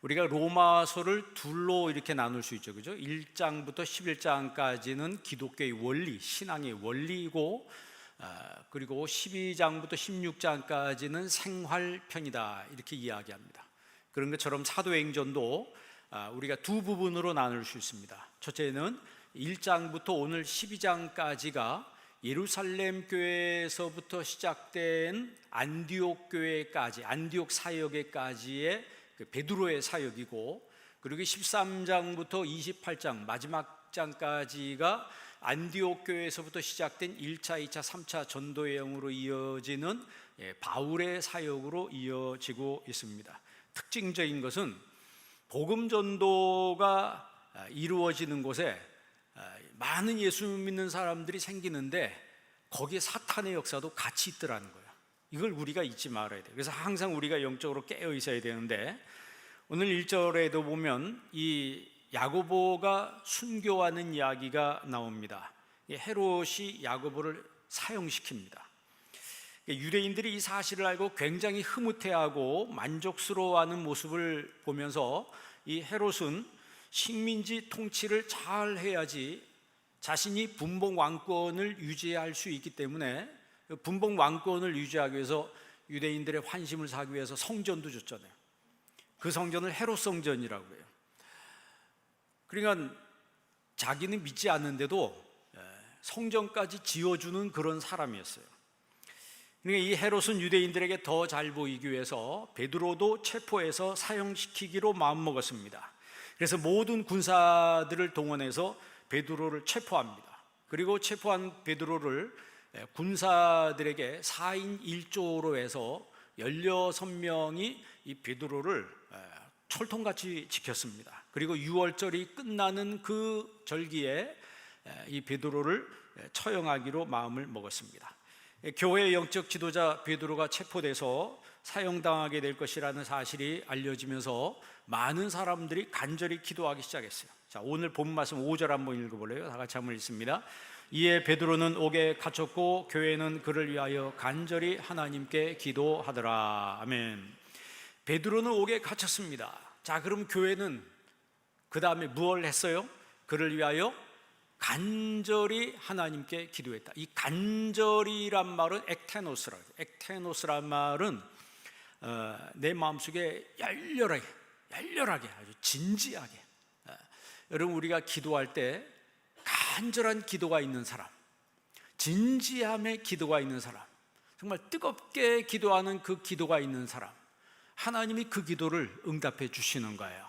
우리가 로마서를 둘로 이렇게 나눌 수 있죠, 그죠? 1장부터 11장까지는 기독교의 원리, 신앙의 원리이고, 그리고 12장부터 16장까지는 생활편이다, 이렇게 이야기합니다. 그런 것처럼 사도행전도 우리가 두 부분으로 나눌 수 있습니다. 첫째는 1장부터 오늘 12장까지가 예루살렘 교회에서부터 시작된 안디옥 교회까지, 안디옥 사역에까지의 그 베드로의 사역이고, 그리고 13장부터 28장 마지막 장까지가 안디옥 교회에서부터 시작된 1차, 2차, 3차 전도 여행으로 이어지는 바울의 사역으로 이어지고 있습니다. 특징적인 것은 복음 전도가 이루어지는 곳에 많은 예수 믿는 사람들이 생기는데 거기에 사탄의 역사도 같이 있더라는 거예요. 이걸 우리가 잊지 말아야 돼요. 그래서 항상 우리가 영적으로 깨어 있어야 되는데, 오늘 1절에도 보면 이 야고보가 순교하는 이야기가 나옵니다. 헤롯이 야고보를 사형시킵니다. 유대인들이 이 사실을 알고 굉장히 흐뭇해하고 만족스러워하는 모습을 보면서 이 헤롯은 식민지 통치를 잘 해야지 자신이 분봉 왕권을 유지할 수 있기 때문에, 분봉 왕권을 유지하기 위해서 유대인들의 환심을 사기 위해서 성전도 줬잖아요. 그 성전을 헤롯 성전이라고 해요. 그러니까 자기는 믿지 않는데도 성전까지 지어주는 그런 사람이었어요. 그러니까 이 헤롯은 유대인들에게 더 잘 보이기 위해서 베드로도 체포해서 사형시키기로 마음먹었습니다. 그래서 모든 군사들을 동원해서 베드로를 체포합니다. 그리고 체포한 베드로를 군사들에게 4인 1조로 해서 16명이 이 베드로를 철통같이 지켰습니다. 그리고 6월절이 끝나는 그 절기에 이 베드로를 처형하기로 마음을 먹었습니다. 교회의 영적 지도자 베드로가 체포돼서 사형당하게 될 것이라는 사실이 알려지면서 많은 사람들이 간절히 기도하기 시작했어요. 자, 오늘 본 말씀 5절 한번 읽어볼래요? 다 같이 한번 읽습니다. 이에 베드로는 옥에 갇혔고 교회는 그를 위하여 간절히 하나님께 기도하더라. 아멘. 베드로는 옥에 갇혔습니다. 자, 그럼 교회는 그 다음에 무엇을 했어요? 그를 위하여 간절히 하나님께 기도했다. 이 간절히란 말은 ektenos라고 해요. ektenos란 말은 내 마음속에 열렬하게 아주 진지하게, 여러분 우리가 기도할 때 간절한 기도가 있는 사람, 진지함의 기도가 있는 사람, 정말 뜨겁게 기도하는 그 기도가 있는 사람, 하나님이 그 기도를 응답해 주시는 거예요.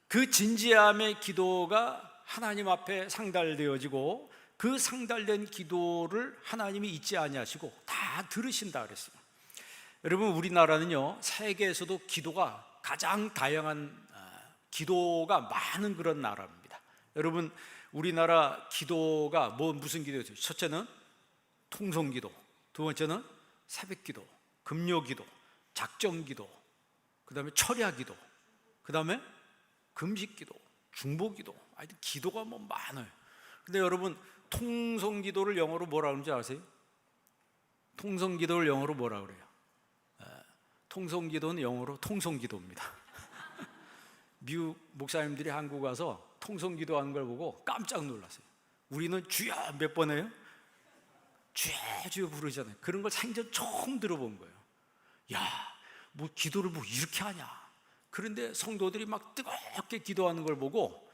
그 진지함의 기도가 하나님 앞에 상달되어지고 그 상달된 기도를 하나님이 잊지 아니하시고 다 들으신다 그랬어요. 여러분 우리나라는요, 세계에서도 기도가 가장 다양한 기도가 많은 그런 나라입니다. 여러분 우리나라 기도가 무슨 기도였어요? 첫째는 통성기도, 두 번째는 새벽기도, 금요기도, 작정기도, 그 다음에 철야기도, 그 다음에 금식기도, 중보기도, 하여튼 기도가 많아요. 근데 여러분 통성기도를 영어로 뭐라 그러는지 아세요? 통성기도를 영어로 뭐라 그래요? 통성기도는 영어로 통성기도입니다. 미국 목사님들이 한국 와서 통성기도 하는 걸 보고 깜짝 놀랐어요. 우리는 주여 몇 번 해요? 주여 부르잖아요. 그런 걸 생전 처음 들어본 거예요. 야, 기도를 이렇게 하냐. 그런데 성도들이 막 뜨겁게 기도하는 걸 보고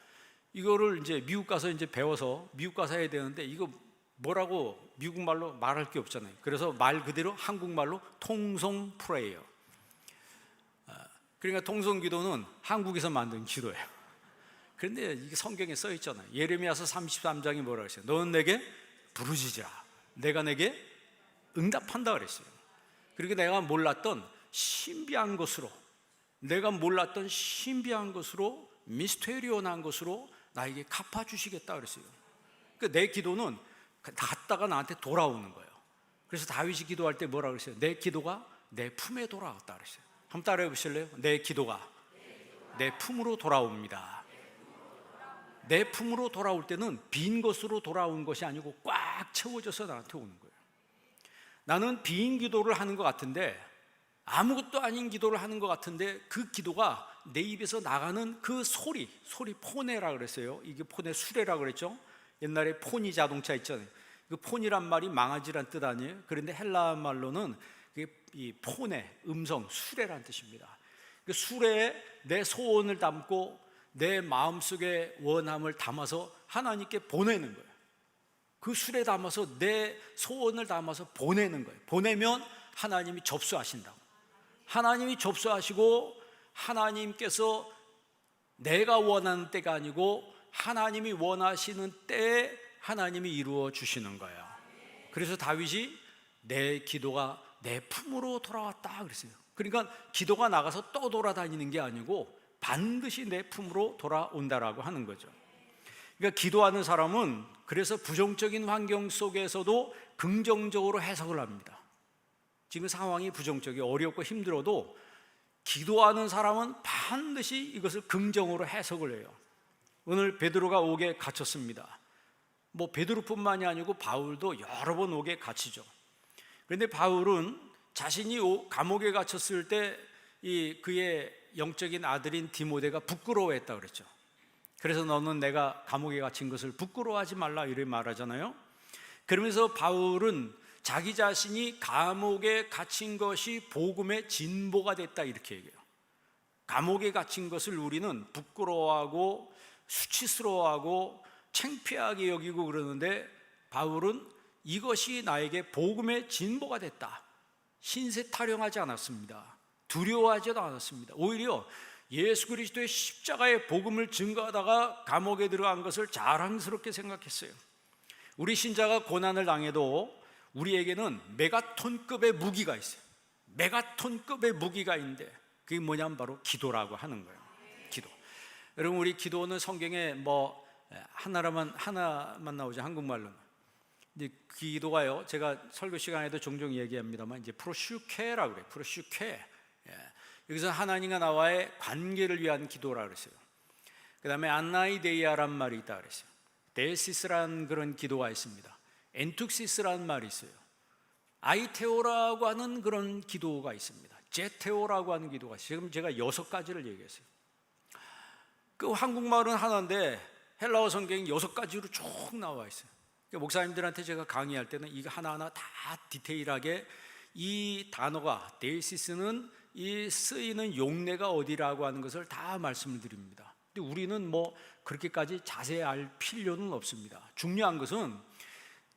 이거를 이제 미국 가서 이제 배워서 미국 가서 해야 되는데 이거 뭐라고 미국말로 말할 게 없잖아요. 그래서 말 그대로 한국말로 통성 프레이어. 그러니까 통성 기도는 한국에서 만든 기도예요. 그런데 이게 성경에 써 있잖아요. 예레미야서 33장이 뭐라고 했어요? 너는 내게 부르짖으라. 내가 내게 응답한다 그랬어요. 그리고 내가 몰랐던 신비한 것으로, 미스테리온한 것으로 나에게 갚아주시겠다 그랬어요. 그러니까 내 기도는 갔다가 나한테 돌아오는 거예요. 그래서 다윗이 기도할 때 뭐라 그랬어요? 내 기도가 내 품에 돌아왔다 그랬어요. 한번 따라해 보실래요? 내 기도가 내 품으로 돌아옵니다. 내 품으로 돌아올 때는 빈 것으로 돌아온 것이 아니고 꽉 채워져서 나한테 오는 거예요. 나는 빈 기도를 하는 것 같은데 아무것도 아닌 기도를 하는 것 같은데 그 기도가 내 입에서 나가는 그 소리 포네라 그랬어요. 이게 포네 수레라 그랬죠. 옛날에 포니 자동차 있잖아요. 그 폰이란 말이 망아지란 뜻 아니에요? 그런데 헬라 말로는 이 폰의 음성, 수레란 뜻입니다. 그 수레에 내 소원을 담고 내 마음속의 원함을 담아서 하나님께 보내는 거예요. 그 수레에 담아서 내 소원을 담아서 보내는 거예요. 보내면 하나님이 접수하신다고. 하나님이 접수하시고 하나님께서 내가 원하는 때가 아니고 하나님이 원하시는 때에 하나님이 이루어 주시는 거예요. 그래서 다윗이 내 기도가 내 품으로 돌아왔다 그랬어요. 그러니까 기도가 나가서 떠돌아다니는 게 아니고 반드시 내 품으로 돌아온다라고 하는 거죠. 그러니까 기도하는 사람은 그래서 부정적인 환경 속에서도 긍정적으로 해석을 합니다. 지금 상황이 부정적이 어렵고 힘들어도 기도하는 사람은 반드시 이것을 긍정으로 해석을 해요. 오늘 베드로가 옥에 갇혔습니다. 뭐 베드로뿐만이 아니고 바울도 여러 번 옥에 갇히죠. 그런데 바울은 자신이 감옥에 갇혔을 때 그의 영적인 아들인 디모데가 부끄러워했다 그랬죠. 그래서 너는 내가 감옥에 갇힌 것을 부끄러워하지 말라 이렇게 말하잖아요. 그러면서 바울은 자기 자신이 감옥에 갇힌 것이 복음의 진보가 됐다 이렇게 얘기해요. 감옥에 갇힌 것을 우리는 부끄러워하고 수치스러워하고 창피하게 여기고 그러는데 바울은 이것이 나에게 복음의 진보가 됐다. 신세 타령하지 않았습니다. 두려워하지도 않았습니다. 오히려 예수 그리스도의 십자가의 복음을 증거하다가 감옥에 들어간 것을 자랑스럽게 생각했어요. 우리 신자가 고난을 당해도 우리에게는 메가톤급의 무기가 있어요. 메가톤급의 무기가 있는데 그게 뭐냐면 바로 기도라고 하는 거예요. 기도. 여러분 우리 기도는 성경에 하나만 나오죠. 한국말로는. 이제 기도가요. 제가 설교 시간에도 종종 얘기합니다만 이제 프로슈케라고 그래요. 프로슈케. 여기서 하나님과 나와의 관계를 위한 기도라 그랬어요. 그다음에 안나이데이아란 말이 있다 그랬어요. 데시스라는 그런 기도가 있습니다. 엔툭시스라는 말이 있어요. 아이테오라고 하는 그런 기도가 있습니다. 제테오라고 하는 기도가 있어요. 지금 제가 6가지를 얘기했어요. 그 한국말은 하나인데 헬라어 성경이 6가지로 쭉 나와 있어요. 그러니까 목사님들한테 제가 강의할 때는 이거 하나하나 다 디테일하게 이 단어가 데이시스는 이 쓰이는 용례가 어디라고 하는 것을 다 말씀을 드립니다. 근데 우리는 그렇게까지 자세히 알 필요는 없습니다. 중요한 것은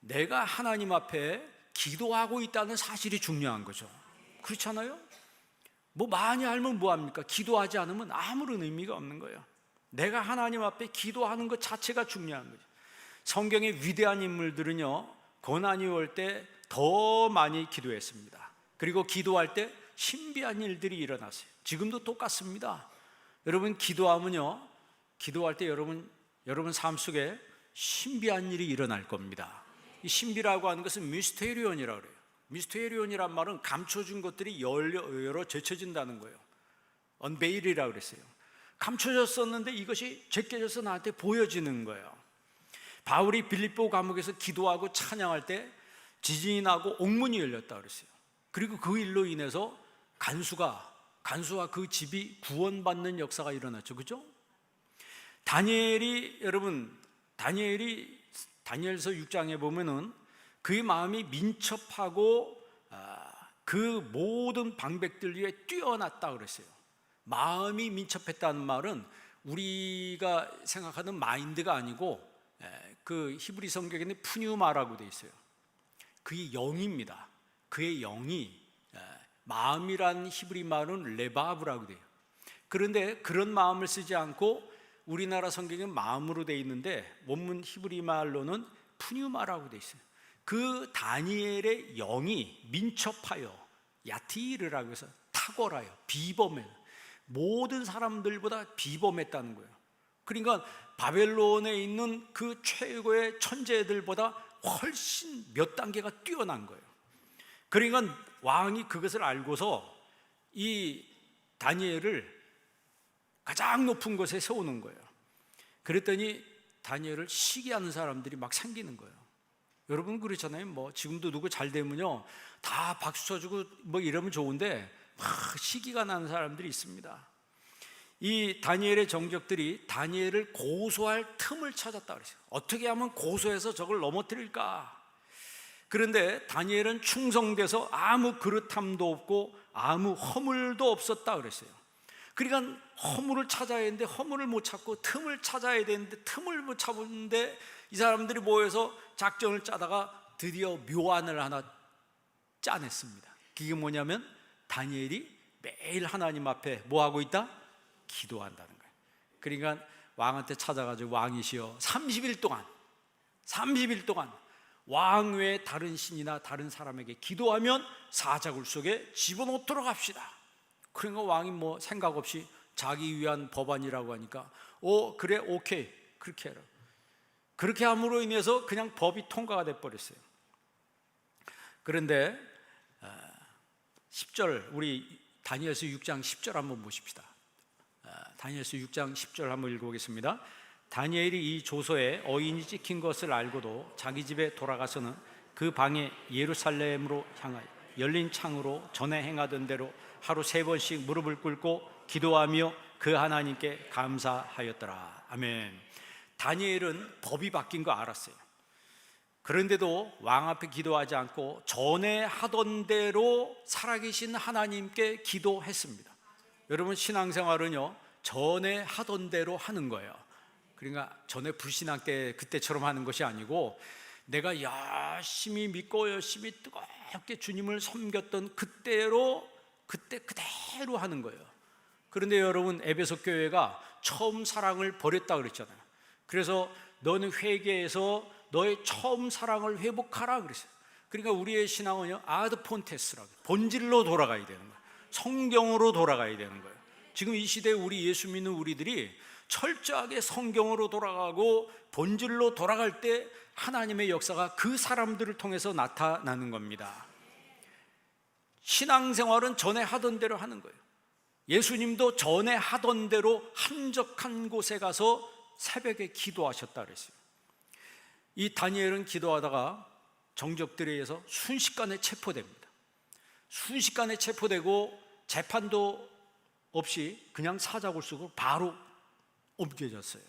내가 하나님 앞에 기도하고 있다는 사실이 중요한 거죠. 그렇잖아요? 많이 알면 뭐합니까? 기도하지 않으면 아무런 의미가 없는 거예요. 내가 하나님 앞에 기도하는 것 자체가 중요한 거죠. 성경의 위대한 인물들은요, 고난이 올 때 더 많이 기도했습니다. 그리고 기도할 때 신비한 일들이 일어났어요. 지금도 똑같습니다. 여러분 기도하면요, 기도할 때 여러분 삶 속에 신비한 일이 일어날 겁니다. 이 신비라고 하는 것은 미스테리온이라고 그래요. 미스테리온이란 말은 감춰진 것들이 열어 제쳐진다는 거예요. 언베일이라고 그랬어요. 감춰졌었는데 이것이 제껴져서 나한테 보여지는 거예요. 바울이 빌립보 감옥에서 기도하고 찬양할 때 지진이 나고 옥문이 열렸다 그랬어요. 그리고 그 일로 인해서 간수와 그 집이 구원받는 역사가 일어났죠. 그죠? 다니엘서 6장에 보면은 그의 마음이 민첩하고 그 모든 방백들 위에 뛰어났다 그랬어요. 마음이 민첩했다는 말은 우리가 생각하는 마인드가 아니고 그 히브리 성경에는 푸뉴마라고 되어 있어요. 그의 영입니다. 그의 영이 마음이란 히브리 말은 레바브라고 돼요. 그런데 그런 마음을 쓰지 않고 우리나라 성경은 마음으로 되어 있는데 원문 히브리 말로는 푸뉴마라고 되어 있어요. 그 다니엘의 영이 민첩하여 야티르라고 해서 탁월하여 비범해요. 모든 사람들보다 비범했다는 거예요. 그러니까 바벨론에 있는 그 최고의 천재들보다 훨씬 몇 단계가 뛰어난 거예요. 그러니까 왕이 그것을 알고서 이 다니엘을 가장 높은 곳에 세우는 거예요. 그랬더니 다니엘을 시기하는 사람들이 막 생기는 거예요. 여러분 그렇잖아요. 지금도 누구 잘 되면요 다 박수 쳐주고 이러면 좋은데 막 시기가 나는 사람들이 있습니다. 이 다니엘의 정적들이 다니엘을 고소할 틈을 찾았다 그랬어요. 어떻게 하면 고소해서 저걸 넘어뜨릴까? 그런데 다니엘은 충성돼서 아무 그릇함도 없고 아무 허물도 없었다 그랬어요. 그러니까 허물을 찾아야 되는데 허물을 못 찾고 틈을 찾아야 되는데 틈을 못 찾는데 이 사람들이 모여서 작전을 짜다가 드디어 묘안을 하나 짜냈습니다. 그게 뭐냐면 다니엘이 매일 하나님 앞에 뭐 하고 있다? 기도한다는 거예요. 그러니까 왕한테 찾아가지고 왕이시여 30일 동안 왕 외에 다른 신이나 다른 사람에게 기도하면 사자굴 속에 집어넣도록 합시다. 그러니까 왕이 뭐 생각 없이 자기 위한 법안이라고 하니까 그래 오케이 그렇게 해라. 그렇게 함으로 인해서 그냥 법이 통과가 돼버렸어요. 그런데 10절 우리 다니엘서 6장 10절 한번 보십시다. 다니엘서 6장 10절 한번 읽어보겠습니다. 다니엘이 이 조서에 어인이 찍힌 것을 알고도 자기 집에 돌아가서는 그 방에 예루살렘으로 향하여 열린 창으로 전에 행하던 대로 하루 3번씩 무릎을 꿇고 기도하며 그 하나님께 감사하였더라. 아멘. 다니엘은 법이 바뀐 거 알았어요. 그런데도 왕 앞에 기도하지 않고 전에 하던 대로 살아계신 하나님께 기도했습니다. 여러분 신앙생활은요 전에 하던 대로 하는 거예요. 그러니까 전에 불신앙 때 그때처럼 하는 것이 아니고 내가 열심히 믿고 열심히 뜨겁게 주님을 섬겼던 그때로 그때 그대로 하는 거예요. 그런데 여러분 에베소 교회가 처음 사랑을 버렸다 그랬잖아요. 그래서 너는 회개해서 너의 처음 사랑을 회복하라 그랬어요. 그러니까 우리의 신앙은요 아드 폰테스라고 본질로 돌아가야 되는 거예요. 성경으로 돌아가야 되는 거예요. 지금 이 시대에 우리 예수 믿는 우리들이 철저하게 성경으로 돌아가고 본질로 돌아갈 때 하나님의 역사가 그 사람들을 통해서 나타나는 겁니다. 신앙생활은 전에 하던 대로 하는 거예요. 예수님도 전에 하던 대로 한적한 곳에 가서 새벽에 기도하셨다 그랬어요. 이 다니엘은 기도하다가 정적들에 의해서 순식간에 체포됩니다. 순식간에 체포되고 재판도 없이 그냥 사자굴 속으로 바로 옮겨졌어요.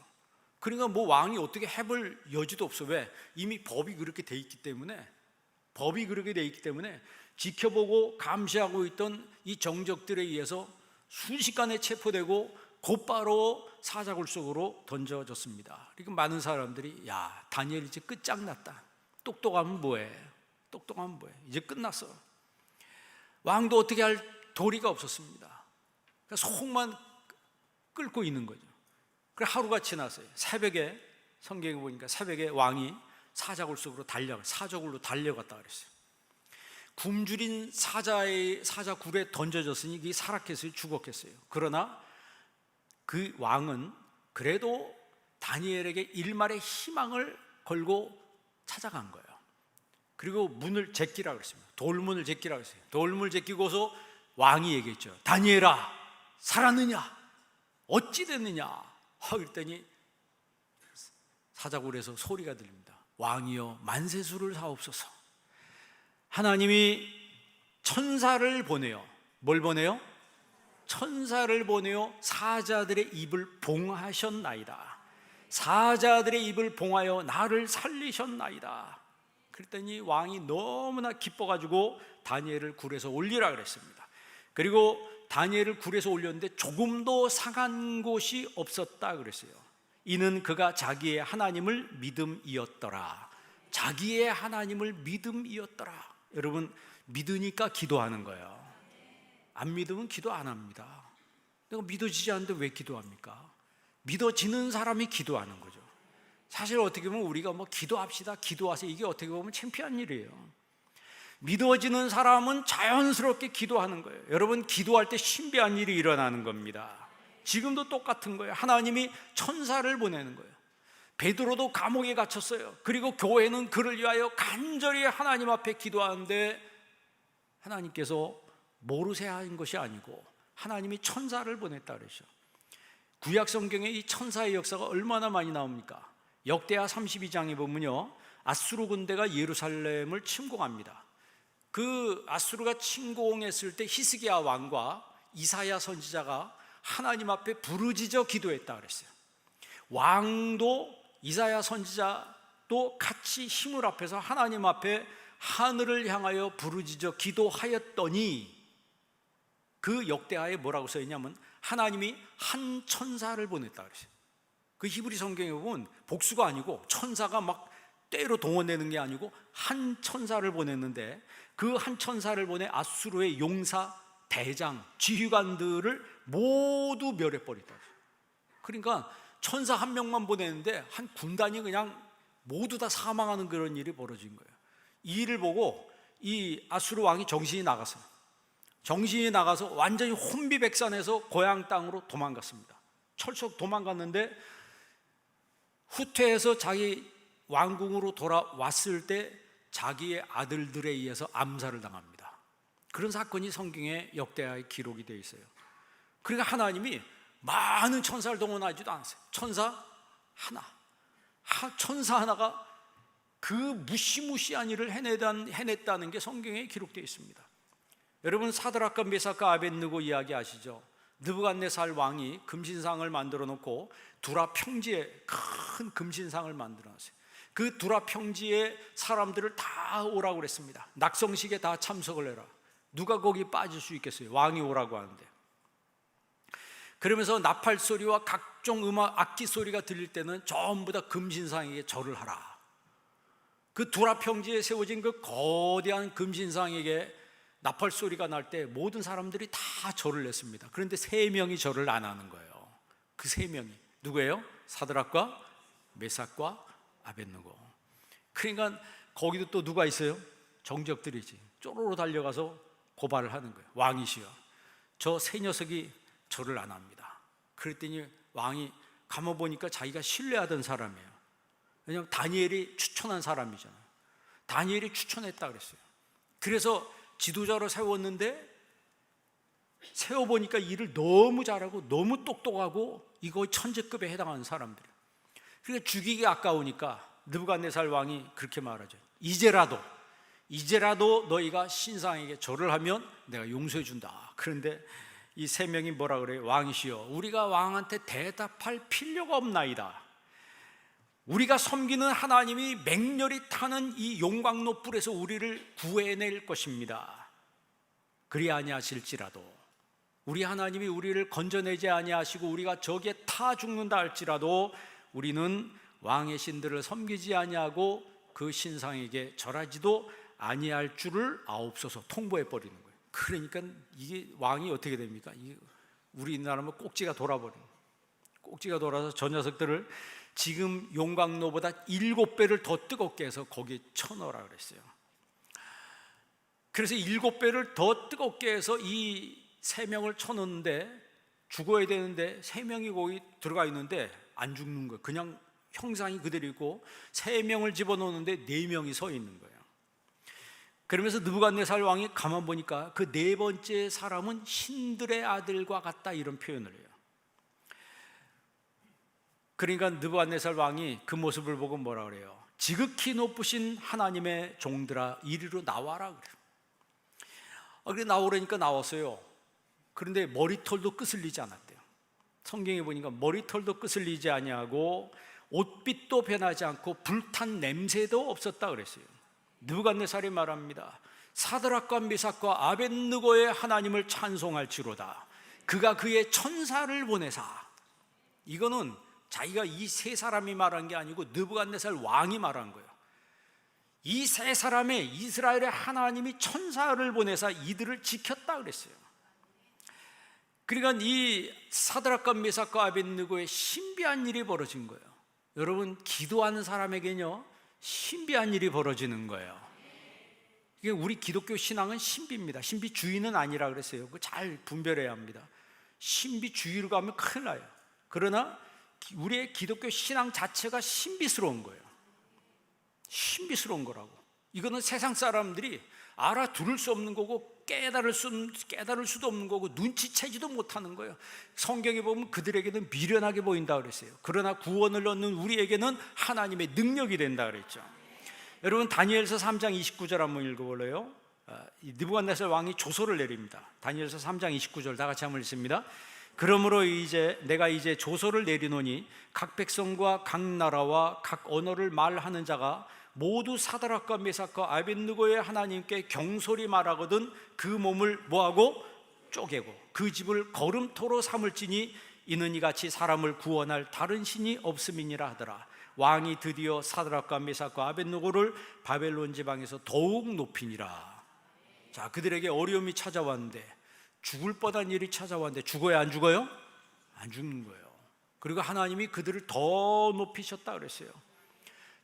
그러니까 뭐 왕이 어떻게 해볼 여지도 없어. 왜? 이미 법이 그렇게 돼 있기 때문에 지켜보고 감시하고 있던 이 정적들에 의해서 순식간에 체포되고 곧바로 사자굴 속으로 던져졌습니다. 그러니까 많은 사람들이 야 다니엘 이제 끝장났다. 똑똑하면 뭐해? 이제 끝났어. 왕도 어떻게 할 도리가 없었습니다. 그러니까 속만 끓고 있는 거죠. 그래 하루가 지났어요. 새벽에 성경에 보니까 새벽에 왕이 사자굴 속으로 사자굴로 달려갔다 그랬어요. 굶주린 사자굴에 던져졌으니 이게 살았겠어요, 죽었겠어요. 그러나 그 왕은 그래도 다니엘에게 일말의 희망을 걸고 찾아간 거예요. 그리고 문을 제끼라 그랬습니다. 돌문을 제끼라 그랬어요. 돌문을 제끼고서 왕이 얘기했죠. 다니엘아, 살았느냐? 어찌 됐느냐? 그랬더니 사자굴에서 소리가 들립니다. 왕이여 만세수를 사옵소서. 하나님이 천사를 보내요. 뭘 보내요? 천사를 보내어 사자들의 입을 봉하셨나이다. 사자들의 입을 봉하여 나를 살리셨나이다. 그랬더니 왕이 너무나 기뻐가지고 다니엘을 굴에서 올리라 그랬습니다. 그리고 다니엘을 굴에서 올렸는데 조금도 상한 곳이 없었다 그랬어요. 이는 그가 자기의 하나님을 믿음이었더라. 자기의 하나님을 믿음이었더라. 여러분 믿으니까 기도하는 거예요. 안 믿으면 기도 안 합니다. 내가 믿어지지 않는데 왜 기도합니까? 믿어지는 사람이 기도하는 거죠. 사실 어떻게 보면 우리가 뭐 기도합시다, 기도하세요, 이게 어떻게 보면 창피한 일이에요. 믿어지는 사람은 자연스럽게 기도하는 거예요. 여러분 기도할 때 신비한 일이 일어나는 겁니다. 지금도 똑같은 거예요. 하나님이 천사를 보내는 거예요. 베드로도 감옥에 갇혔어요. 그리고 교회는 그를 위하여 간절히 하나님 앞에 기도하는데 하나님께서 모르세요 한 것이 아니고 하나님이 천사를 보냈다 그러죠. 구약 성경에 이 천사의 역사가 얼마나 많이 나옵니까? 역대하 32장에 보면요, 아수르 군대가 예루살렘을 침공합니다. 그 아수르가 침공했을 때 히스기야 왕과 이사야 선지자가 하나님 앞에 부르짖어 기도했다 그랬어요. 왕도 이사야 선지자도 같이 힘을 합해서 하나님 앞에 하늘을 향하여 부르짖어 기도하였더니 그 역대하에 뭐라고 써있냐면 하나님이 한 천사를 보냈다 그랬어요. 그 히브리 성경에 보면 복수가 아니고 천사가 막 때로 동원되는 게 아니고 한 천사를 보냈는데 그 한 천사를 보내 아수르의 용사, 대장, 지휘관들을 모두 멸해버렸다. 그러니까 천사 한 명만 보냈는데 한 군단이 그냥 모두 다 사망하는 그런 일이 벌어진 거예요. 이 일을 보고 이 아수르 왕이 정신이 나갔어요. 정신이 나가서 완전히 혼비백산해서 고향 땅으로 도망갔습니다. 철썩 도망갔는데 후퇴해서 자기 왕궁으로 돌아왔을 때 자기의 아들들에 의해서 암살을 당합니다. 그런 사건이 성경에 역대하에 기록이 되어 있어요. 그러니까 하나님이 많은 천사를 동원하지도 않았어요. 천사 하나가 그 무시무시한 일을 해냈다는 게 성경에 기록되어 있습니다. 여러분, 사드락과 메삭과 아벳느고 이야기 아시죠? 느부갓네살 왕이 금신상을 만들어 놓고 두라 평지에 큰 금신상을 만들어 놨어요. 그 두라 평지에 사람들을 다 오라고 그랬습니다. 낙성식에 다 참석을 해라. 누가 거기 빠질 수 있겠어요? 왕이 오라고 하는데. 그러면서 나팔 소리와 각종 음악 악기 소리가 들릴 때는 전부 다 금신상에게 절을 하라. 그 두라 평지에 세워진 그 거대한 금신상에게 나팔 소리가 날 때 모든 사람들이 다 절을 했습니다. 그런데 3명이 절을 안 하는 거예요. 그 3명이 누구예요? 사드락과 메삭과 아벳느고. 그러니까 거기도 또 누가 있어요? 정적들이지. 쪼로로 달려가서 고발을 하는 거예요. 왕이시여, 저 세 녀석이 절을 안 합니다. 그랬더니 왕이 가만 보니까 자기가 신뢰하던 사람이에요. 왜냐하면 다니엘이 추천한 사람이잖아요. 다니엘이 추천했다 그랬어요. 그래서 지도자로 세웠는데 세워보니까 일을 너무 잘하고 너무 똑똑하고 이거 천재급에 해당하는 사람들이에요. 그러니까 죽이기 아까우니까 느부갓네살 왕이 그렇게 말하죠. 이제라도 너희가 신상에게 절을 하면 내가 용서해 준다. 그런데 이 3명이 뭐라 그래요? 왕이시여, 우리가 왕한테 대답할 필요가 없나이다. 우리가 섬기는 하나님이 맹렬히 타는 이 용광로 뿔에서 우리를 구해낼 것입니다. 그리 아니하실지라도, 우리 하나님이 우리를 건져내지 아니하시고 우리가 저기에 타 죽는다 할지라도 우리는 왕의 신들을 섬기지 아니하고 그 신상에게 절하지도 아니할 줄을 아옵소서 통보해 버리는 거예요. 그러니까 이게 왕이 어떻게 됩니까? 우리나라면 꼭지가 돌아버려요. 꼭지가 돌아서 저 녀석들을 지금 용광로보다 7배를 더 뜨겁게 해서 거기에 쳐넣으라 그랬어요. 그래서 7배를 더 뜨겁게 해서 이 3명을 쳐넣는데 죽어야 되는데 3명이 거기 들어가 있는데 안 죽는 거예요. 그냥 형상이 그대로 있고 3명을 집어넣는데 4명이 서 있는 거예요. 그러면서 느부갓네살 왕이 가만 보니까 그 4번째 사람은 신들의 아들과 같다, 이런 표현을 해요. 그러니까 느부갓네살 왕이 그 모습을 보고 뭐라 그래요? 지극히 높으신 하나님의 종들아 이리로 나와라 그래요. 그래 나오라니까 나왔어요. 그런데 머리털도 끄슬리지 않았대요. 성경에 보니까 머리털도 끄슬리지 아니하고 옷빛도 변하지 않고 불탄 냄새도 없었다 그랬어요. 느부갓네살이 말합니다. 사드락과 메삭과 아벳느고의 하나님을 찬송할지로다. 그가 그의 천사를 보내사. 이거는 자기가 이 3사람이 말한 게 아니고 느부갓네살 왕이 말한 거예요. 이 3사람의 이스라엘의 하나님이 천사를 보내사 이들을 지켰다 그랬어요. 그러니까 이 사드락과 메삭과 아벳느고의 신비한 일이 벌어진 거예요. 여러분, 기도하는 사람에게는요 신비한 일이 벌어지는 거예요. 이게 우리 기독교 신앙은 신비입니다. 신비주의는 아니라 그랬어요. 그거 잘 분별해야 합니다. 신비주의로 가면 큰일 나요. 그러나 우리의 기독교 신앙 자체가 신비스러운 거예요. 신비스러운 거라고. 이거는 세상 사람들이 알아들을 수 없는 거고 깨달을 수도 없는 거고 눈치채지도 못하는 거예요. 성경에 보면 그들에게는 미련하게 보인다 그랬어요. 그러나 구원을 얻는 우리에게는 하나님의 능력이 된다 그랬죠. 여러분, 다니엘서 3장 29절 한번 읽어볼래요? 이 느부갓네살 왕이 조서를 내립니다. 다니엘서 3장 29절 다 같이 한번 읽습니다. 그러므로 내가 이제 조서를 내리노니 각 백성과 각 나라와 각 언어를 말하는 자가 모두 사드락과 메삭과 아벳느고의 하나님께 경솔히 말하거든 그 몸을 뭐하고 쪼개고 그 집을 거름토로 삼을지니 이는 이같이 사람을 구원할 다른 신이 없음이니라 하더라. 왕이 드디어 사드락과 메삭과 아벳느고를 바벨론 지방에서 더욱 높이니라. 자, 그들에게 어려움이 찾아왔는데, 죽을 뻔한 일이 찾아왔는데 죽어요, 안 죽어요? 안 죽는 거예요. 그리고 하나님이 그들을 더 높이셨다 그랬어요.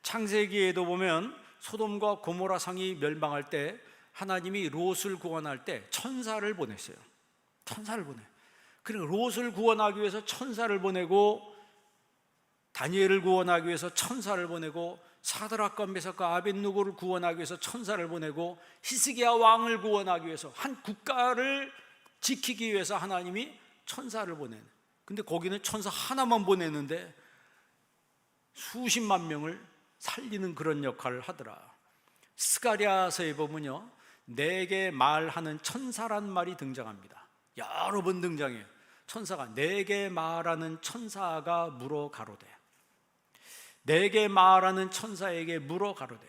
창세기에도 보면 소돔과 고모라 성이 멸망할 때 하나님이 롯을 구원할 때 천사를 보냈어요. 천사를 보내. 그리고 롯을 구원하기 위해서 천사를 보내고, 다니엘을 구원하기 위해서 천사를 보내고, 사드락과 메삭과 아벳느고를 구원하기 위해서 천사를 보내고, 히스기야 왕을 구원하기 위해서, 한 국가를 지키기 위해서 하나님이 천사를 보내는. 근데 거기는 천사 하나만 보냈는데 수십만 명을 살리는 그런 역할을 하더라. 스가랴서에 보면요, 내게 말하는 천사란 말이 등장합니다. 여러 번 등장해요. 천사가, 내게 말하는 천사가 물어 가로되, 내게 말하는 천사에게 물어 가로되,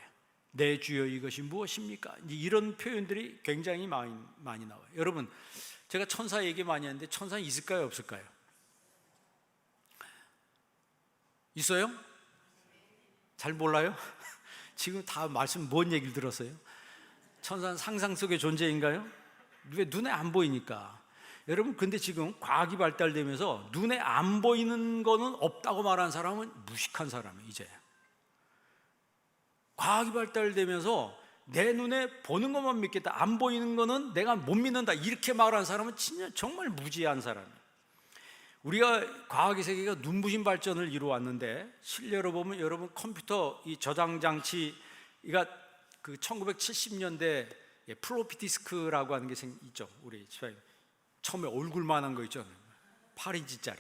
내 주여 이것이 무엇입니까? 이런 표현들이 굉장히 많이 나와요. 여러분, 제가 천사 얘기 많이 하는데 천사는 있을까요, 없을까요? 있어요? 잘 몰라요? 지금 다 말씀 뭔 얘기를 들었어요? 천사는 상상 속의 존재인가요? 왜 눈에 안 보이니까. 여러분, 근데 지금 과학이 발달되면서 눈에 안 보이는 거는 없다고 말하는 사람은 무식한 사람이에요. 이제 과학이 발달되면서 내 눈에 보는 것만 믿겠다, 안 보이는 거는 내가 못 믿는다, 이렇게 말하는 사람은 진짜 정말 무지한 사람이에요. 우리가 과학의 세계가 눈부신 발전을 이루어왔는데, 실례로 보면 여러분, 컴퓨터 이 저장 장치가 그 1970년대 플로피 디스크라고 하는 게 있죠. 우리 처음에 얼굴만한 거 있죠. 8인치짜리.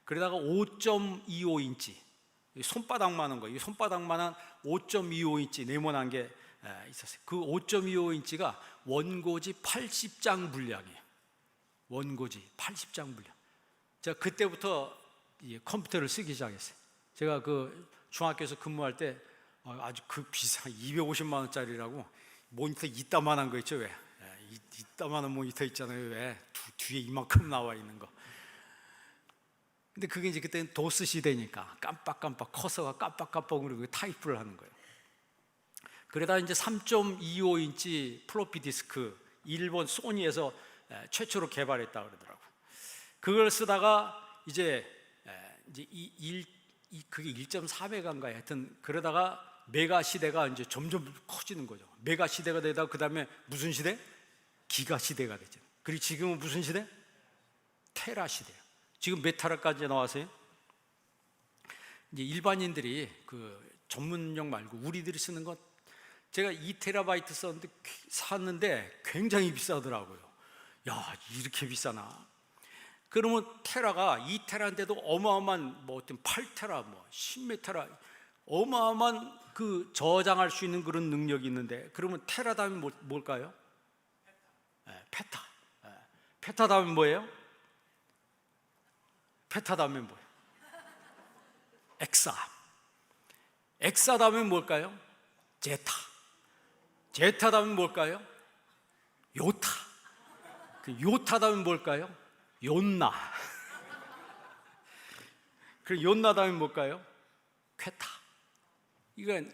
그러다가 5.25인치, 손바닥만한 거, 이 손바닥만한 5.25인치 네모난 게 있었어요. 그 5.25인치가 원고지 80장 분량이에요. 원고지 80장 분량. 제가 그때부터 컴퓨터를 쓰기 시작했어요. 제가 그 중학교에서 근무할 때 아주 그 비싼 250만 원짜리라고 모니터 이따만한 거 있죠. 왜? 이따만한 모니터 있잖아요. 왜? 뒤에 이만큼 나와 있는 거. 근데 그게 이제 그때는 도스 시대니까 깜빡깜빡 커서가 깜빡깜빡으로 타이프를 하는 거예요. 그러다 이제 3.25인치 플로피 디스크, 일본 소니에서 최초로 개발했다 그러더라고요. 그걸 쓰다가 이제 그게 1.4메가인가요? 하여튼 그러다가 메가 시대가 이제 점점 커지는 거죠. 메가 시대가 되다가 그 다음에 무슨 시대? 기가 시대가 되죠. 그리고 지금은 무슨 시대? 테라 시대예요. 지금 몇 테라까지 나왔어요? 이제 일반인들이 그 전문용 말고 우리들이 쓰는 것, 제가 2테라바이트 샀는데 굉장히 비싸더라고요. 야, 이렇게 비싸나? 그러면 테라가 2테라인데도 어마어마한 뭐 어떤 8테라, 뭐 10몇 테라, 어마어마한 그 저장할 수 있는 그런 능력이 있는데, 그러면 테라 다음에 뭘까요? 페타. 페타 다음에 뭐예요? 페타 다음에 뭐예요? 엑사. 엑사 다음에 뭘까요? 제타. 제타 다음에 뭘까요? 요타. 그 요타 다음에 뭘까요? 욘나. 그리고 욘나 다음에 뭘까요? 쾌타. 이건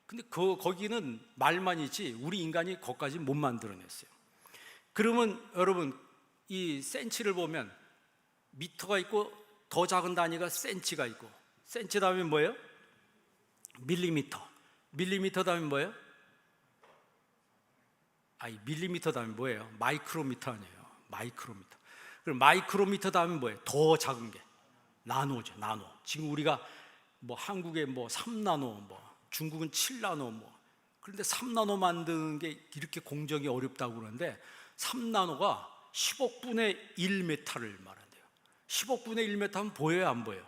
근데 거기는 말만 있지 우리 인간이 거기까지 못 만들어냈어요. 그러면 여러분, 이 센치를 보면 미터가 있고 더 작은 단위가 센치가 있고, 센치 다음에 뭐예요? 밀리미터. 밀리미터 다음에 뭐예요? 밀리미터 다음에 뭐예요? 마이크로미터 아니에요. 마이크로미터. 그럼 마이크로미터 다음에 뭐예요? 더 작은 게 나노죠. 나노. 지금 우리가 뭐 한국에 뭐 3나노, 뭐 중국은 7나노, 뭐 그런데 3나노 만드는 게 이렇게 공정이 어렵다고 그러는데 3나노가 10억분의 1메타를 말한대요. 10억분의 1메타 하면 보여요, 안 보여요?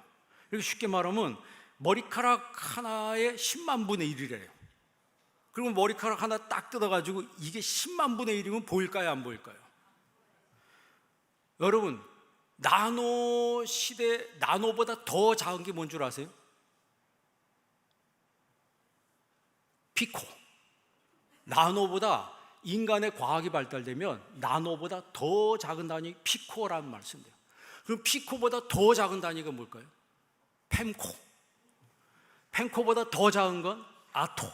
이렇게 쉽게 말하면 머리카락 하나의 10만 분의 1이래요. 그러면 머리카락 하나 딱 뜯어가지고 이게 10만 분의 1이면 보일까요, 안 보일까요? 여러분, 나노 시대, 나노보다 더 작은 게 뭔 줄 아세요? 피코. 나노보다, 인간의 과학이 발달되면 나노보다 더 작은 단위 피코라는 말을 쓴대요. 그럼 피코보다 더 작은 단위가 뭘까요? 펜코. 펜코보다 더 작은 건 아토.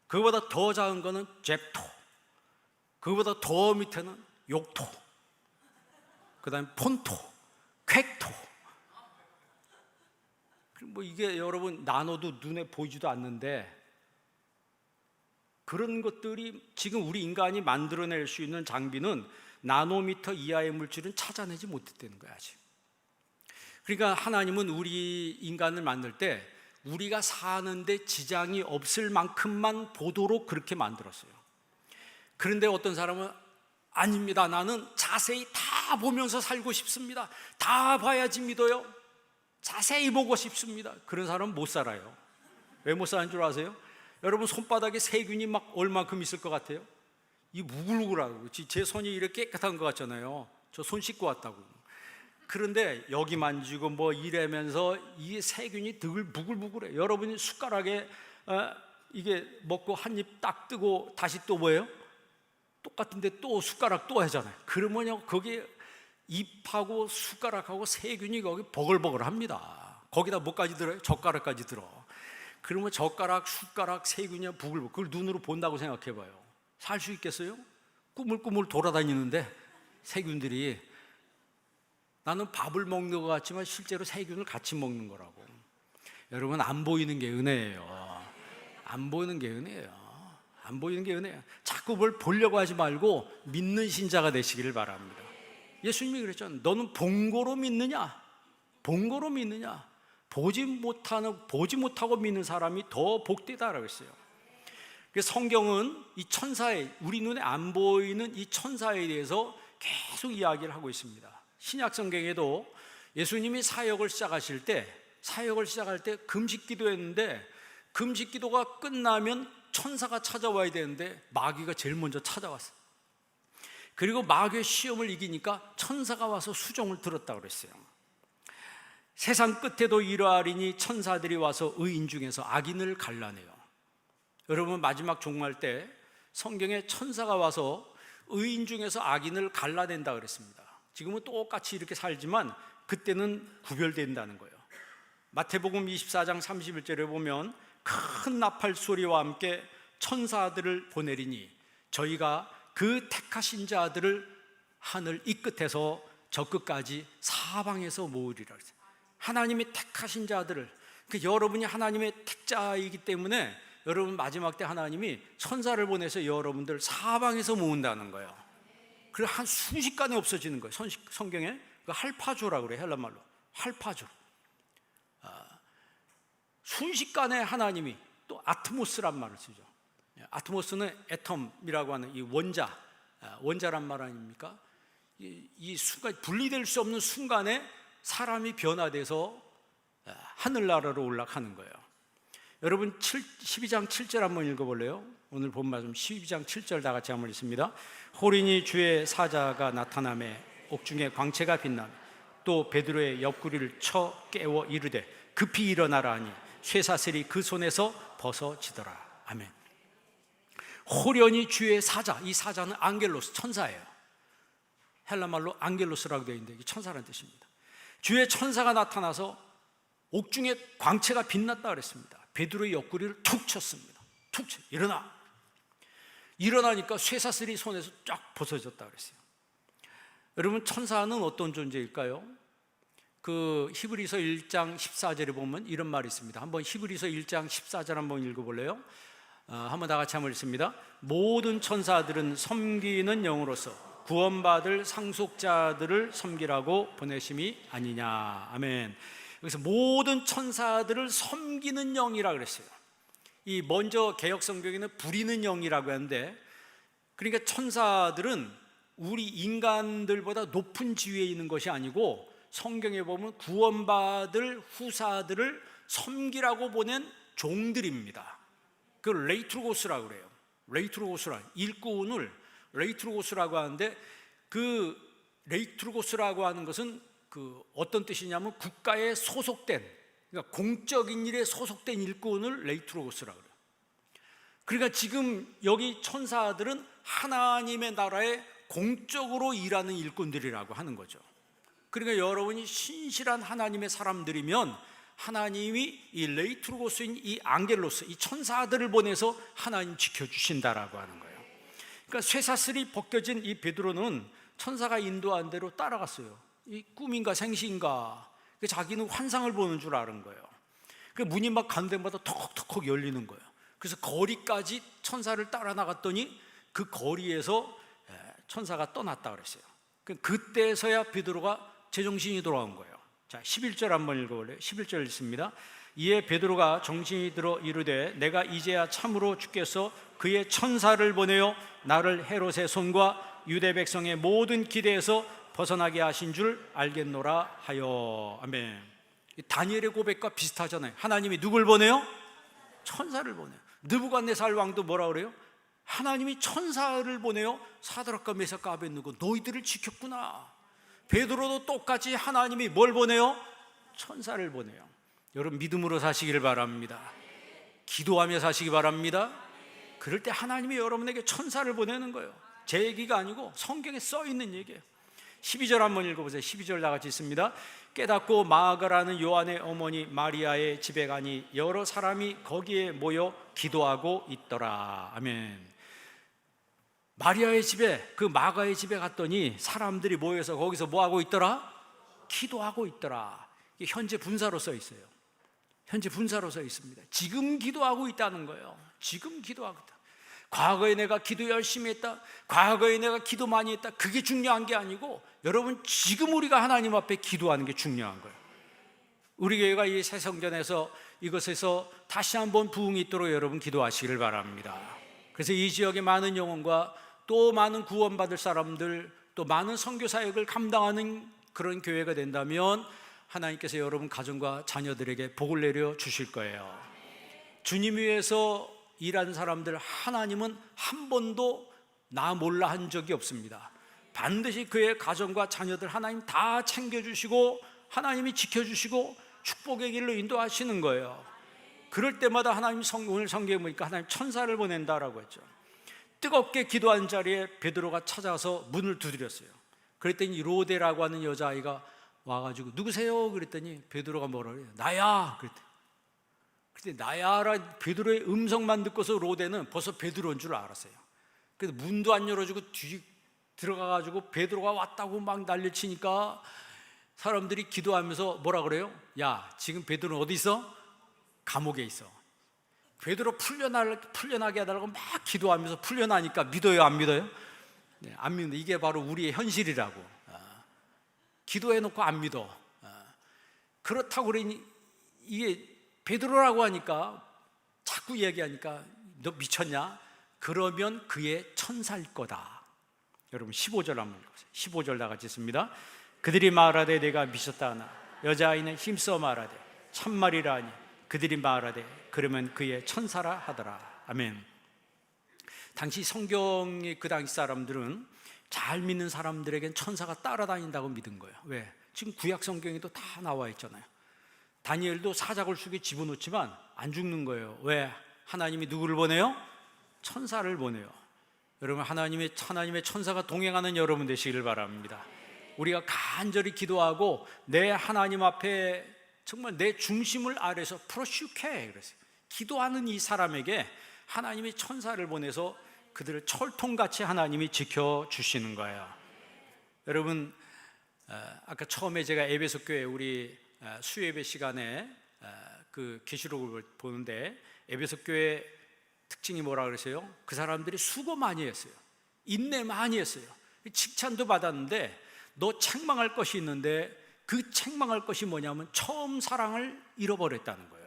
그거보다 더 작은 거는 잽토. 그거보다 더 밑에는 욕토. 그 다음에 폰토, 퀼토. 뭐 이게 여러분 나노도 눈에 보이지도 않는데, 그런 것들이 지금 우리 인간이 만들어낼 수 있는 장비는 나노미터 이하의 물질은 찾아내지 못했다는 거야 아직. 그러니까 하나님은 우리 인간을 만들 때 우리가 사는데 지장이 없을 만큼만 보도록 그렇게 만들었어요. 그런데 어떤 사람은 아닙니다, 나는 자세히 다 보면서 살고 싶습니다, 다 봐야지 믿어요, 자세히 보고 싶습니다. 그런 사람은 못 살아요. 왜 못 사는 줄 아세요? 여러분 손바닥에 세균이 막 얼만큼 있을 것 같아요? 이 무글무글하고, 제 손이 이렇게 깨끗한 것 같잖아요. 저 손 씻고 왔다고. 그런데 여기 만지고 뭐 이래면서 이 세균이 늘 부글부글해. 여러분이 숟가락에 이게 먹고 한 입 딱 뜨고 다시 또 뭐예요? 똑같은데 또 숟가락 또 하잖아요. 그러면요 거기 입하고 숟가락하고 세균이 거기 버글버글합니다. 거기다 뭐까지 들어요? 젓가락까지 들어. 그러면 젓가락, 숟가락, 세균이 부글부글. 그걸 눈으로 본다고 생각해봐요. 살 수 있겠어요? 꾸물꾸물 돌아다니는데 세균들이. 나는 밥을 먹는 것 같지만 실제로 세균을 같이 먹는 거라고. 여러분, 안 보이는 게 은혜예요. 안 보이는 게 은혜예요. 안 보이는 게 은혜예요. 자꾸 뭘 보려고 하지 말고 믿는 신자가 되시기를 바랍니다. 예수님이 그랬잖아요. 너는 본 거로 믿느냐? 본 거로 믿느냐? 보지 못하고 믿는 사람이 더 복되다라고 했어요. 그래서 성경은 이 천사에, 우리 눈에 안 보이는 이 천사에 대해서 계속 이야기를 하고 있습니다. 신약 성경에도 예수님이 사역을 시작할 때 금식 기도했는데, 금식 기도가 끝나면 천사가 찾아와야 되는데 마귀가 제일 먼저 찾아왔어요. 그리고 마귀의 시험을 이기니까 천사가 와서 수종을 들었다고 그랬어요. 세상 끝에도 이러하리니 천사들이 와서 의인 중에서 악인을 갈라내요. 여러분, 마지막 종말 때 성경에 천사가 와서 의인 중에서 악인을 갈라낸다 그랬습니다. 지금은 똑같이 이렇게 살지만 그때는 구별된다는 거예요. 마태복음 24장 31절에 보면 큰 나팔 소리와 함께 천사들을 보내리니 저희가 그 택하신 자들을 하늘 이 끝에서 저 끝까지 사방에서 모으리라. 하나님이 택하신 자들을, 여러분이 하나님의 택자이기 때문에 여러분 마지막 때 하나님이 천사를 보내서 여러분들 사방에서 모은다는 거예요. 그리고 한 순식간에 없어지는 거예요. 성경에 할파조라고 그래요. 헬라말로 할파조. 순식간에 하나님이, 또 아트모스란 말을 쓰죠. 아트모스는 애텀이라고 하는 이 원자란 말 아닙니까? 이 순간, 분리될 수 없는 순간에 사람이 변화돼서 하늘나라로 올라가는 거예요. 여러분 12장 7절 한번 읽어볼래요? 오늘 본 말씀 12장 7절 다 같이 한번 읽습니다. 호린이 주의 사자가 나타나매 옥중에 광채가 빛나며 또 베드로의 옆구리를 쳐 깨워 이르되 급히 일어나라 하니 쇠사슬이 그 손에서 벗어지더라. 아멘. 호련히 주의 사자, 이 사자는 앙겔로스, 천사예요. 헬라말로 앙겔로스라고 되어 있는데 이게 천사라는 뜻입니다. 주의 천사가 나타나서 옥중에 광채가 빛났다 그랬습니다. 베드로의 옆구리를 툭 쳤습니다. 툭 쳐, 일어나니까 쇠사슬이 손에서 쫙 벗어졌다 그랬어요. 여러분, 천사는 어떤 존재일까요? 그 히브리서 1장 14절에 보면 이런 말이 있습니다. 한번 히브리서 1장 14절 한번 읽어볼래요? 한번 다 같이 한번 읽습니다. 모든 천사들은 섬기는 영으로서 구원받을 상속자들을 섬기라고 보내심이 아니냐. 아멘. 여기서 모든 천사들을 섬기는 영이라 그랬어요. 이 먼저 개역 성경에는 부리는 영이라고 하는데, 그러니까 천사들은 우리 인간들보다 높은 지위에 있는 것이 아니고 성경에 보면 구원받을 후사들을 섬기라고 보낸 종들입니다. 그 레이트로고스라고 그래요. 레이트로고스라 일꾼을 레이트로고스라고 하는데, 그 레이트로고스라고 하는 것은 그 어떤 뜻이냐면 국가에 소속된, 그러니까 공적인 일에 소속된 일꾼을 레이트로고스라고 그래요. 그러니까 지금 여기 천사들은 하나님의 나라에 공적으로 일하는 일꾼들이라고 하는 거죠. 그러니까 여러분이 신실한 하나님의 사람들이면 하나님이 이 레이트로고스인 이 앙겔로스, 이 천사들을 보내서 하나님 지켜주신다라고 하는 거예요. 그러니까 쇠사슬이 벗겨진 이 베드로는 천사가 인도한 대로 따라갔어요. 이 꿈인가 생시인가, 자기는 환상을 보는 줄 아는 거예요. 그 문이 막 가는 데마다 턱턱턱 열리는 거예요. 그래서 거리까지 천사를 따라 나갔더니 그 거리에서 천사가 떠났다 그랬어요. 그때서야 베드로가 제정신이 돌아온 거예요. 자, 11절 한번 읽어볼래요? 11절 읽습니다. 이에 베드로가 정신이 들어 이르되 내가 이제야 참으로 주께서 그의 천사를 보내어 나를 헤롯의 손과 유대 백성의 모든 기대에서 벗어나게 하신 줄 알겠노라 하여. 아멘. 다니엘의 고백과 비슷하잖아요. 하나님이 누굴 보내요? 천사를 보내요. 느부갓네살 왕도 뭐라 그래요? 하나님이 천사를 보내요 사드락과 메삭과 아벳느고 너희들을 지켰구나. 베드로도 똑같이 하나님이 뭘 보내요? 천사를 보내요. 여러분 믿음으로 사시기를 바랍니다. 기도하며 사시기 바랍니다. 그럴 때 하나님이 여러분에게 천사를 보내는 거예요. 제 얘기가 아니고 성경에 써 있는 얘기예요. 12절 한번 읽어보세요. 12절 나같이 있습니다. 깨닫고 마가라는 요한의 어머니 마리아의 집에 가니 여러 사람이 거기에 모여 기도하고 있더라. 아멘. 마리아의 집에, 그 마가의 집에 갔더니 사람들이 모여서 거기서 뭐하고 있더라? 기도하고 있더라. 이게 현재 분사로 써 있어요. 현재 분사로 써 있습니다. 지금 기도하고 있다는 거예요. 지금 기도하고 있다. 과거에 내가 기도 열심히 했다, 과거에 내가 기도 많이 했다, 그게 중요한 게 아니고 여러분 지금 우리가 하나님 앞에 기도하는 게 중요한 거예요. 우리 교회가 이 새 성전에서 이것에서 다시 한번 부흥이 있도록 여러분 기도하시기를 바랍니다. 그래서 이 지역의 많은 영혼과 또 많은 구원받을 사람들, 또 많은 선교 사역을 감당하는 그런 교회가 된다면 하나님께서 여러분 가정과 자녀들에게 복을 내려 주실 거예요. 주님 위해서 일하는 사람들 하나님은 한 번도 나 몰라 한 적이 없습니다. 반드시 그의 가정과 자녀들 하나님 다 챙겨주시고 하나님이 지켜주시고 축복의 길로 인도하시는 거예요. 그럴 때마다 하나님 오늘 성경에 보니까 하나님 천사를 보낸다라고 했죠. 뜨겁게 기도한 자리에 베드로가 찾아서 문을 두드렸어요. 그랬더니 로데라고 하는 여자아이가 와가지고 누구세요? 그랬더니 베드로가 뭐라 그래요? 나야. 그랬더니 근데 나야라 베드로의 음성만 듣고서 로데는 벌써 베드로인 줄 알았어요. 그래서 문도 안 열어주고 뒤 들어가가지고 베드로가 왔다고 막 난리치니까 사람들이 기도하면서 뭐라 그래요? 야, 지금 베드로는 어디 있어? 감옥에 있어. 베드로 풀려나게 해달라고 막 기도하면서 풀려나니까 믿어요, 안 믿어요? 네, 안 믿는데 이게 바로 우리의 현실이라고. 기도해놓고 안 믿어. 그렇다고 그러니 이게 베드로라고 하니까 자꾸 얘기하니까 너 미쳤냐? 그러면 그의 천사일 거다. 여러분 15절 한번 읽어보세요. 15절 다 같이 있습니다. 그들이 말하되 내가 미쳤다 하나 여자아이는 힘써 말하되 참말이라 하니 그들이 말하되 그러면 그의 천사라 하더라. 아멘. 당시 성경의 그 당시 사람들은 잘 믿는 사람들에겐 천사가 따라다닌다고 믿은 거예요. 왜? 지금 구약 성경에도 다 나와 있잖아요. 다니엘도 사자굴 속에 집어넣지만 안 죽는 거예요. 왜? 하나님이 누구를 보내요? 천사를 보내요. 여러분 하나님의 천사가 동행하는 여러분 되시기를 바랍니다. 우리가 간절히 기도하고 내 하나님 앞에 정말 내 중심을 아래서 프로슈케 그랬어요. 기도하는 이 사람에게 하나님이 천사를 보내서 그들을 철통같이 하나님이 지켜주시는 거예요. 여러분 아까 처음에 제가 에베소 교회 우리 수요예배 시간에 그 계시록을 보는데 에베소 교회 특징이 뭐라 그러세요? 그 사람들이 수고 많이 했어요. 인내 많이 했어요. 칭찬도 받았는데 너 책망할 것이 있는데 그 책망할 것이 뭐냐면 처음 사랑을 잃어버렸다는 거예요.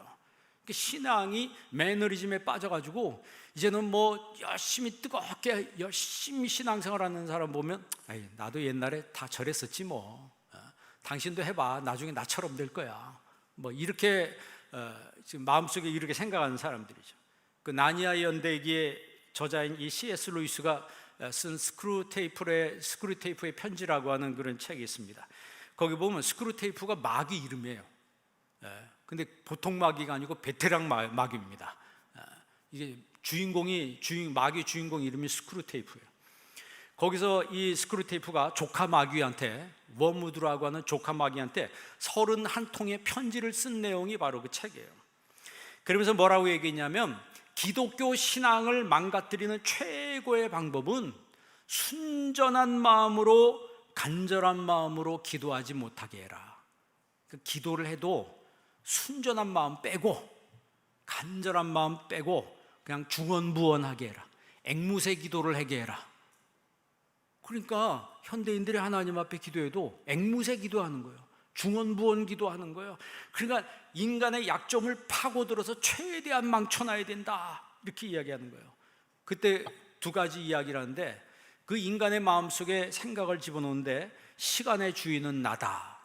신앙이 매너리즘에 빠져가지고 이제는 뭐 열심히 뜨겁게 열심히 신앙생활하는 사람 보면 아이, 나도 옛날에 다 저랬었지 뭐 당신도 해봐 나중에 나처럼 될 거야 뭐 이렇게 지금 마음속에 이렇게 생각하는 사람들이죠. 그 나니아 연대기의 저자인 이 C.S. 루이스가 쓴 스크루테이프의 편지라고 하는 그런 책이 있습니다. 거기 보면 스크루테이프가 마귀 이름이에요. 근데 보통 마귀가 아니고 베테랑 마귀입니다. 이게 마귀 주인공 이름이 스크루테이프예요. 거기서 이 스크루테이프가 조카 마귀한테, 워무드라고 하는 조카 마귀한테 31통의 편지를 쓴 내용이 바로 그 책이에요. 그러면서 뭐라고 얘기했냐면, 기독교 신앙을 망가뜨리는 최고의 방법은 순전한 마음으로, 간절한 마음으로 기도하지 못하게 해라. 그 기도를 해도 순전한 마음 빼고, 간절한 마음 빼고 그냥 중언부언하게 해라. 앵무새 기도를 하게 해라. 그러니까 현대인들이 하나님 앞에 기도해도 앵무새 기도하는 거예요. 중언부언 기도하는 거예요. 그러니까 인간의 약점을 파고들어서 최대한 망쳐놔야 된다, 이렇게 이야기하는 거예요. 그때 두 가지 이야기를 하는데, 그 인간의 마음속에 생각을 집어넣는데 시간의 주인은 나다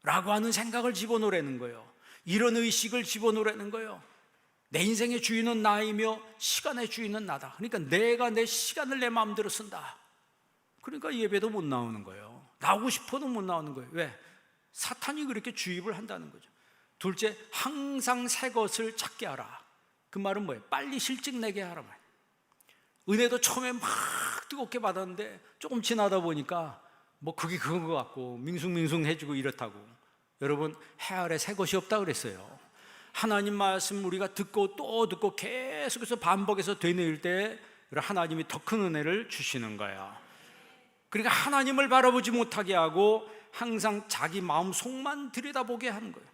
라고 하는 생각을 집어넣으라는 거예요. 이런 의식을 집어넣으라는 거예요. 내 인생의 주인은 나이며 시간의 주인은 나다. 그러니까 내가 내 시간을 내 마음대로 쓴다. 그러니까 예배도 못 나오는 거예요. 나오고 싶어도 못 나오는 거예요. 왜? 사탄이 그렇게 주입을 한다는 거죠. 둘째, 항상 새 것을 찾게 하라. 그 말은 뭐예요? 빨리 실직 내게 하라 말이에요. 은혜도 처음에 막 뜨겁게 받았는데 조금 지나다 보니까 뭐 그게 그건 것 같고 밍숭밍숭 해지고 이렇다고. 여러분, 해 아래 새 것이 없다 그랬어요. 하나님 말씀 우리가 듣고 또 듣고 계속해서 반복해서 되뇌일 때 하나님이 더 큰 은혜를 주시는 거예요. 그러니까 하나님을 바라보지 못하게 하고 항상 자기 마음 속만 들여다보게 하는 거예요.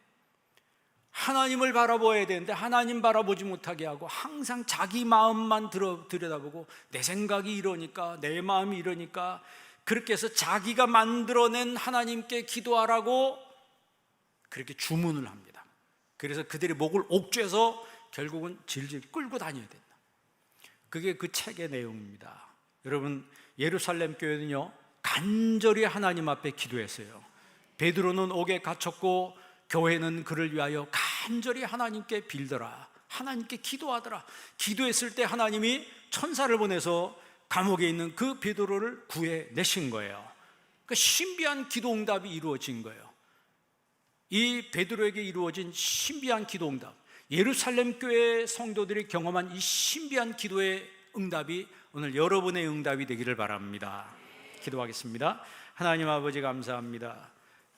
하나님을 바라봐야 되는데 하나님 바라보지 못하게 하고 항상 자기 마음만 들여다보고, 내 생각이 이러니까, 내 마음이 이러니까, 그렇게 해서 자기가 만들어낸 하나님께 기도하라고 그렇게 주문을 합니다. 그래서 그들의 목을 옥죄서 결국은 질질 끌고 다녀야 된다. 그게 그 책의 내용입니다. 여러분, 예루살렘 교회는요, 간절히 하나님 앞에 기도했어요. 베드로는 옥에 갇혔고 교회는 그를 위하여 간절히 하나님께 빌더라, 하나님께 기도하더라. 기도했을 때 하나님이 천사를 보내서 감옥에 있는 그 베드로를 구해내신 거예요. 그 신비한 기도 응답이 이루어진 거예요. 이 베드로에게 이루어진 신비한 기도 응답, 예루살렘 교회 성도들이 경험한 이 신비한 기도의 응답이 오늘 여러분의 응답이 되기를 바랍니다. 기도하겠습니다. 하나님 아버지, 감사합니다.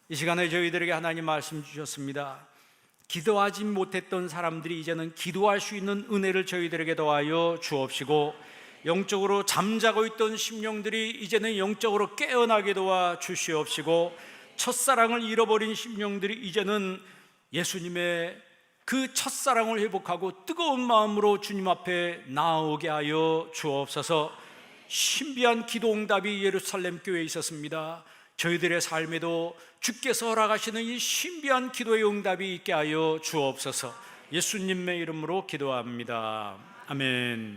이 시간에 저희들에게 하나님 말씀 주셨습니다. 기도하지 못했던 사람들이 이제는 기도할 수 있는 은혜를 저희들에게 더하여 주옵시고, 영적으로 잠자고 있던 심령들이 이제는 영적으로 깨어나게 도와 주시옵시고, 첫사랑을 잃어버린 심령들이 이제는 예수님의 그 첫사랑을 회복하고 뜨거운 마음으로 주님 앞에 나오게 하여 주옵소서. 신비한 기도 응답이 예루살렘 교회에 있었습니다. 저희들의 삶에도 주께서 허락하시는 이 신비한 기도의 응답이 있게 하여 주옵소서. 예수님의 이름으로 기도합니다. 아멘.